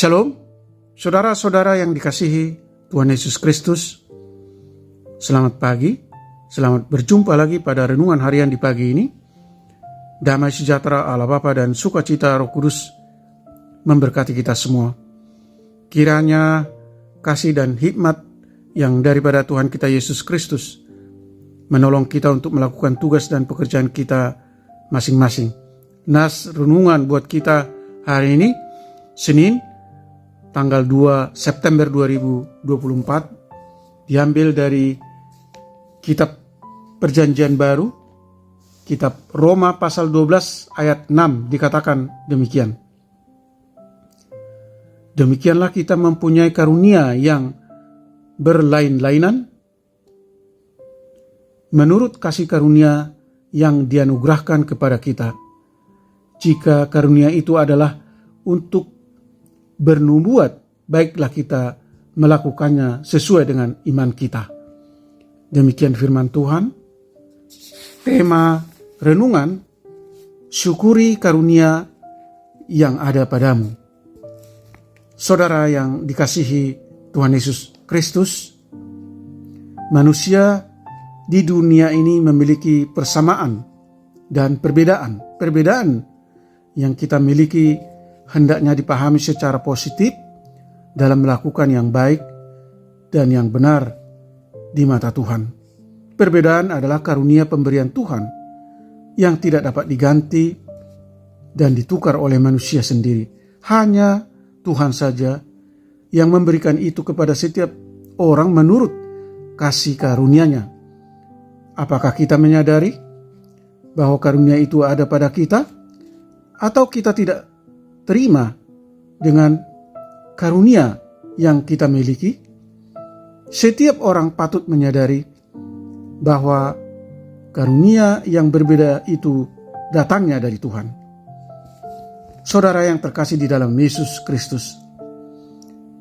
Shalom, saudara-saudara yang dikasihi Tuhan Yesus Kristus. Selamat pagi, selamat berjumpa lagi pada renungan harian di pagi ini. Damai sejahtera Allah Bapa dan sukacita Roh Kudus memberkati kita semua. Kiranya kasih dan hikmat yang daripada Tuhan kita Yesus Kristus menolong kita untuk melakukan tugas dan pekerjaan kita masing-masing. Nas renungan buat kita hari ini, Senin, tanggal 2 September 2024, diambil dari kitab Perjanjian Baru, kitab Roma pasal 12 ayat 6, dikatakan demikian. Demikianlah kita mempunyai karunia yang berlain-lainan, menurut kasih karunia yang dianugerahkan kepada kita. Jika karunia itu adalah untuk bernubuat, baiklah kita melakukannya sesuai dengan iman kita. Demikian firman Tuhan. Tema renungan, syukuri karunia yang ada padamu. Saudara yang dikasihi Tuhan Yesus Kristus, manusia di dunia ini memiliki persamaan dan perbedaan. Perbedaan yang kita miliki hendaknya dipahami secara positif dalam melakukan yang baik dan yang benar di mata Tuhan. Perbedaan adalah karunia pemberian Tuhan yang tidak dapat diganti dan ditukar oleh manusia sendiri. Hanya Tuhan saja yang memberikan itu kepada setiap orang menurut kasih karunia-Nya. Apakah kita menyadari bahwa karunia itu ada pada kita, atau kita tidak terima dengan karunia yang kita miliki? Setiap orang patut menyadari bahwa karunia yang berbeda itu datangnya dari Tuhan. Saudara yang terkasih di dalam Yesus Kristus,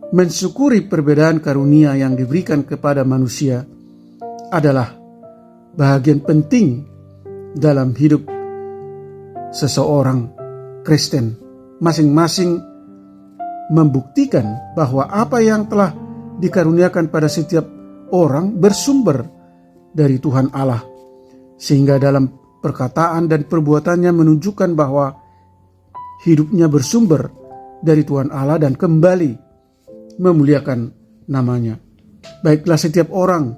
mensyukuri perbedaan karunia yang diberikan kepada manusia adalah bahagian penting dalam hidup seseorang Kristen. Masing-masing membuktikan bahwa apa yang telah dikaruniakan pada setiap orang bersumber dari Tuhan Allah, sehingga dalam perkataan dan perbuatannya menunjukkan bahwa hidupnya bersumber dari Tuhan Allah dan kembali memuliakan namanya. Baiklah, setiap orang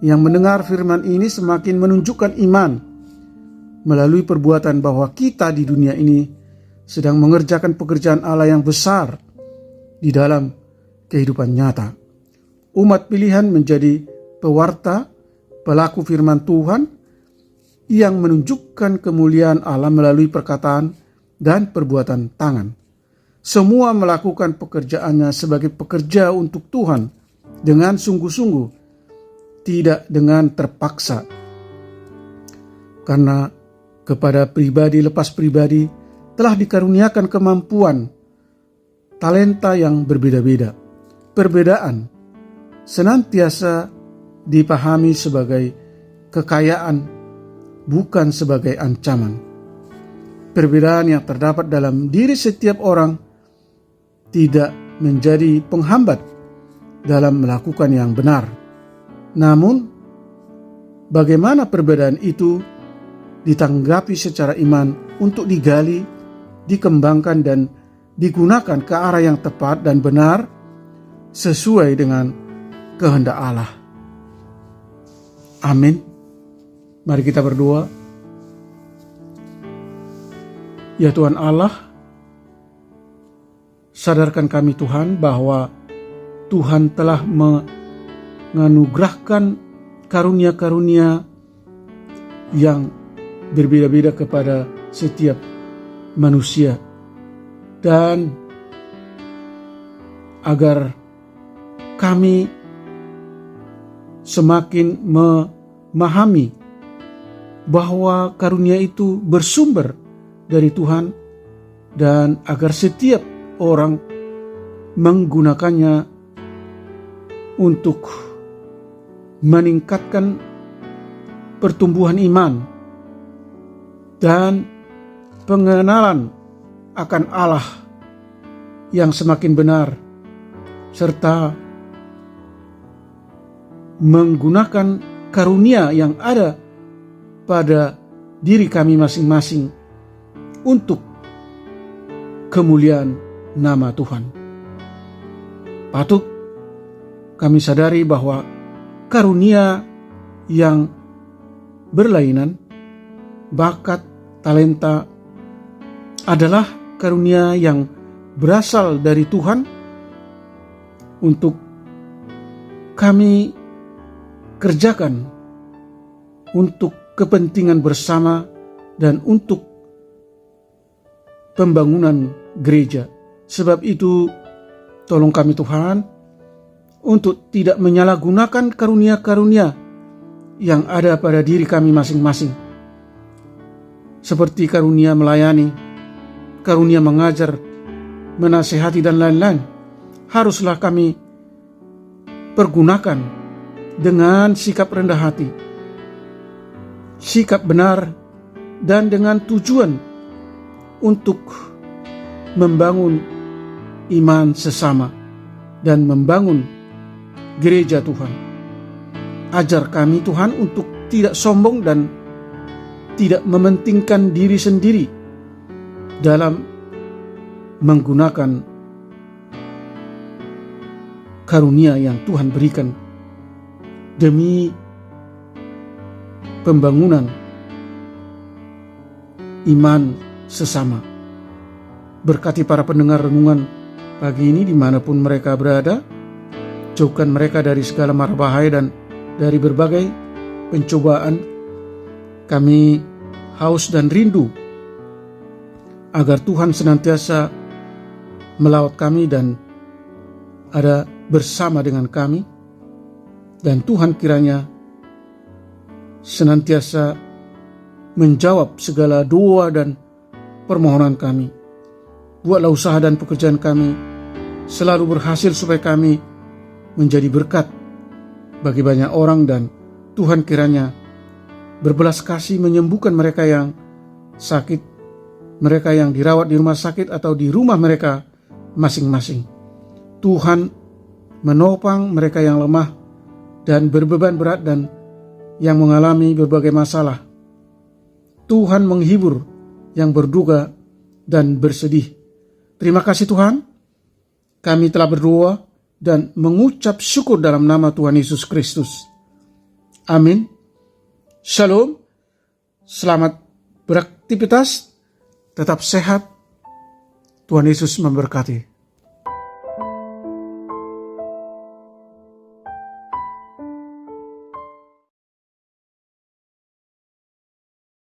yang mendengar firman ini semakin menunjukkan iman melalui perbuatan bahwa kita di dunia ini sedang mengerjakan pekerjaan Allah yang besar di dalam kehidupan nyata. Umat pilihan menjadi pewarta, pelaku firman Tuhan yang menunjukkan kemuliaan Allah melalui perkataan dan perbuatan tangan. Semua melakukan pekerjaannya sebagai pekerja untuk Tuhan dengan sungguh-sungguh, tidak dengan terpaksa. Karena kepada pribadi lepas pribadi telah dikaruniakan kemampuan, talenta yang berbeda-beda. Perbedaan senantiasa dipahami sebagai kekayaan, bukan sebagai ancaman. Perbedaan yang terdapat dalam diri setiap orang tidak menjadi penghambat dalam melakukan yang benar. Namun, bagaimana perbedaan itu ditanggapi secara iman untuk digali, dikembangkan dan digunakan ke arah yang tepat dan benar sesuai dengan kehendak Allah. Amin. Mari kita berdoa. Ya Tuhan Allah, sadarkan kami Tuhan bahwa Tuhan telah menganugerahkan karunia-karunia yang berbeda-beda kepada setiap manusia, dan agar kami semakin memahami bahwa karunia itu bersumber dari Tuhan, dan agar setiap orang menggunakannya untuk meningkatkan pertumbuhan iman dan pengenalan akan Allah yang semakin benar, serta menggunakan karunia yang ada pada diri kami masing-masing untuk kemuliaan nama Tuhan. Patut kami sadari bahwa karunia yang berlainan, bakat, talenta adalah karunia yang berasal dari Tuhan untuk kami kerjakan untuk kepentingan bersama dan untuk pembangunan gereja. Sebab itu, tolong kami Tuhan untuk tidak menyalahgunakan karunia-karunia yang ada pada diri kami masing-masing, seperti karunia melayani, karunia mengajar, menasihati, dan lain-lain. Haruslah kami pergunakan dengan sikap rendah hati, sikap benar, dan dengan tujuan untuk membangun iman sesama dan membangun gereja Tuhan. Ajar kami Tuhan untuk tidak sombong dan tidak mementingkan diri sendiri dalam menggunakan karunia yang Tuhan berikan demi pembangunan iman sesama. Berkati para pendengar renungan pagi ini dimanapun mereka berada. Jauhkan mereka dari segala mara bahaya dan dari berbagai pencobaan. Kami haus dan rindu agar Tuhan senantiasa melawat kami dan ada bersama dengan kami. Dan Tuhan kiranya senantiasa menjawab segala doa dan permohonan kami. Buatlah usaha dan pekerjaan kami selalu berhasil supaya kami menjadi berkat bagi banyak orang, dan Tuhan kiranya berbelas kasih menyembuhkan mereka yang sakit, mereka yang dirawat di rumah sakit atau di rumah mereka masing-masing. Tuhan menopang mereka yang lemah dan berbeban berat dan yang mengalami berbagai masalah. Tuhan menghibur yang berduka dan bersedih. Terima kasih Tuhan, kami telah berdoa dan mengucap syukur dalam nama Tuhan Yesus Kristus. Amin. Shalom. Selamat beraktivitas, tetap sehat. Tuhan Yesus memberkati.